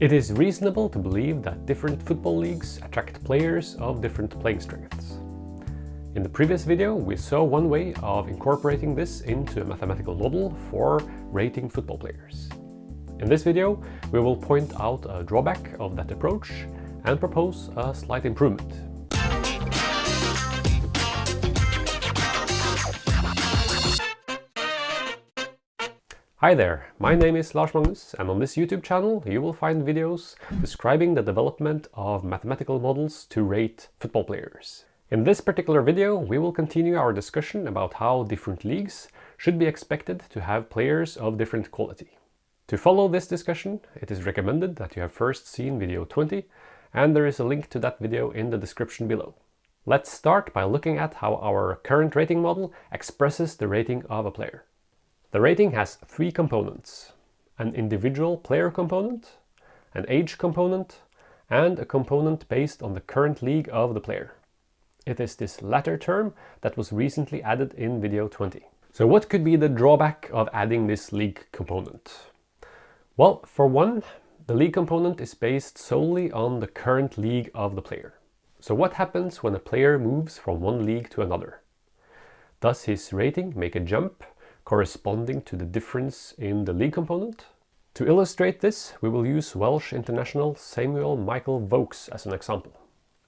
It is reasonable to believe that different football leagues attract players of different playing strengths. In the previous video, we saw one way of incorporating this into a mathematical model for rating football players. In this video, we will point out a drawback of that approach and propose a slight improvement. Hi there, my name is Lars Magnus, and on this YouTube channel you will find videos describing the development of mathematical models to rate football players. In this particular video, we will continue our discussion about how different leagues should be expected to have players of different quality. To follow this discussion, it is recommended that you have first seen video 20, and there is a link to that video in the description below. Let's start by looking at how our current rating model expresses the rating of a player. The rating has three components: an individual player component, an age component, and a component based on the current league of the player. It is this latter term that was recently added in video 20. So what could be the drawback of adding this league component? Well, for one, the league component is based solely on the current league of the player. So what happens when a player moves from one league to another? Does his rating make a jump corresponding to the difference in the league component? To illustrate this, we will use Welsh international Sam Vokes as an example.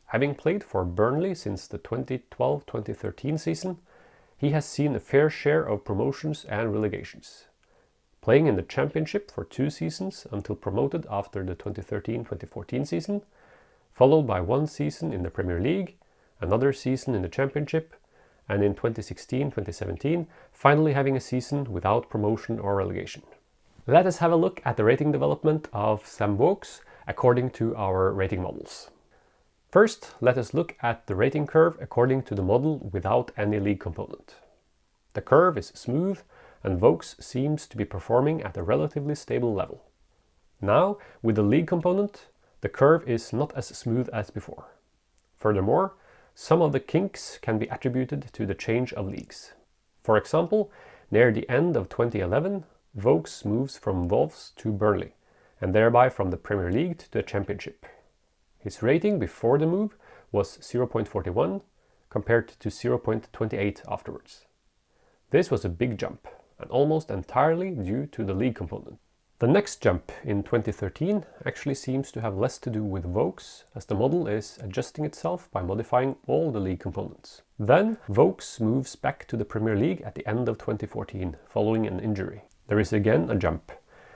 Having played for Burnley since the 2012-2013 season, he has seen a fair share of promotions and relegations. Playing in the Championship for 2 seasons until promoted after the 2013-2014 season, followed by 1 season in the Premier League, another season in the Championship, and in 2016-2017, finally having a season without promotion or relegation. Let us have a look at the rating development of Sam Vokes according to our rating models. First, let us look at the rating curve according to the model without any league component. The curve is smooth, and Vokes seems to be performing at a relatively stable level. Now, with the league component, the curve is not as smooth as before. Furthermore, some of the kinks can be attributed to the change of leagues. For example, near the end of 2011, Vokes moves from Wolves to Burnley, and thereby from the Premier League to the Championship. His rating before the move was 0.41 compared to 0.28 afterwards. This was a big jump, and almost entirely due to the league component. The next jump in 2013 actually seems to have less to do with Vokes, as the model is adjusting itself by modifying all the league components. Then Vokes moves back to the Premier League at the end of 2014, following an injury. There is again a jump,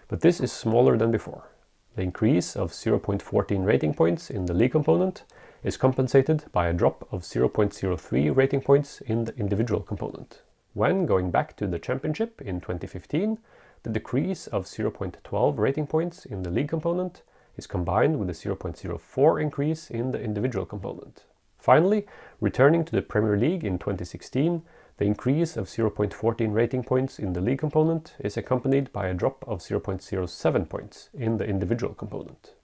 but this is smaller than before. The increase of 0.14 rating points in the league component is compensated by a drop of 0.03 rating points in the individual component. When going back to the Championship in 2015, the decrease of 0.12 rating points in the league component is combined with a 0.04 increase in the individual component. Finally, returning to the Premier League in 2016, the increase of 0.14 rating points in the league component is accompanied by a drop of 0.07 points in the individual component.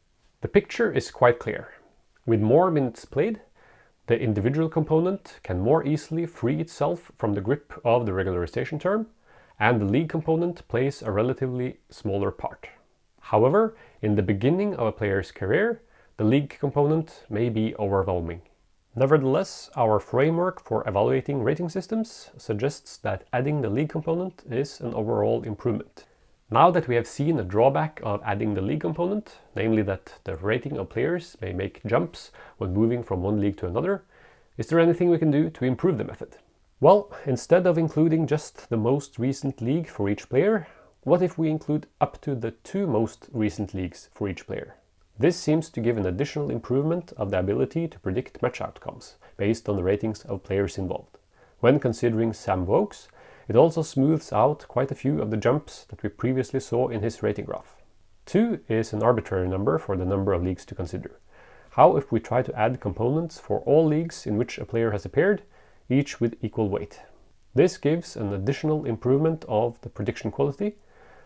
The picture is quite clear. With more minutes played, the individual component can more easily free itself from the grip of the regularization term, and the league component plays a relatively smaller part. However, in the beginning of a player's career, the league component may be overwhelming. Nevertheless, our framework for evaluating rating systems suggests that adding the league component is an overall improvement. Now that we have seen a drawback of adding the league component, namely that the rating of players may make jumps when moving from one league to another, is there anything we can do to improve the method? Well, instead of including just the most recent league for each player, what if we include up to the 2 most recent leagues for each player? This seems to give an additional improvement of the ability to predict match outcomes based on the ratings of players involved. When considering Sam Vokes, it also smooths out quite a few of the jumps that we previously saw in his rating graph. 2 is an arbitrary number for the number of leagues to consider. How if we try to add components for all leagues in which a player has appeared, each with equal weight? This gives an additional improvement of the prediction quality,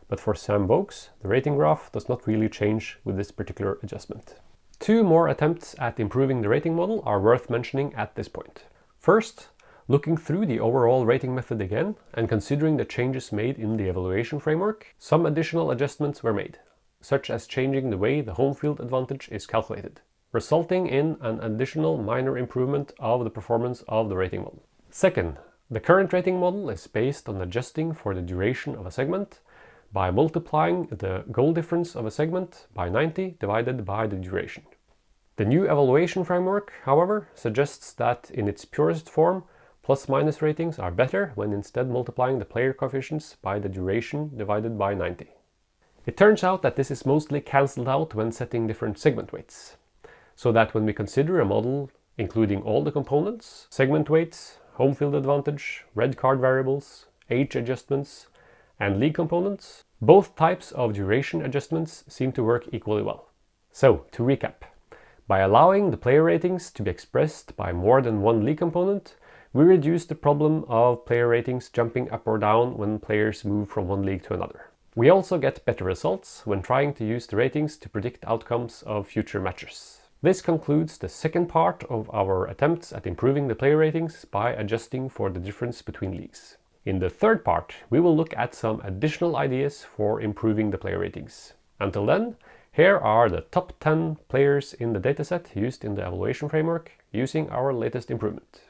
but for Sam Vokes, the rating graph does not really change with this particular adjustment. 2 more attempts at improving the rating model are worth mentioning at this point. First, looking through the overall rating method again and considering the changes made in the evaluation framework, some additional adjustments were made. such as changing the way the home field advantage is calculated, resulting in an additional minor improvement of the performance of the rating model. Second, the current rating model is based on adjusting for the duration of a segment by multiplying the goal difference of a segment by 90 divided by the duration. The new evaluation framework, however, suggests that in its purest form, plus-minus ratings are better when instead multiplying the player coefficients by the duration divided by 90. It turns out that this is mostly cancelled out when setting different segment weights, so that when we consider a model including all the components, segment weights, home field advantage, red card variables, age adjustments, and league components, both types of duration adjustments seem to work equally well. So, to recap, by allowing the player ratings to be expressed by more than one league component, we reduce the problem of player ratings jumping up or down when players move from one league to another. We also get better results when trying to use the ratings to predict outcomes of future matches. This concludes the second part of our attempts at improving the player ratings by adjusting for the difference between leagues. In the third part, we will look at some additional ideas for improving the player ratings. Until then, here are the top 10 players in the dataset used in the evaluation framework using our latest improvement.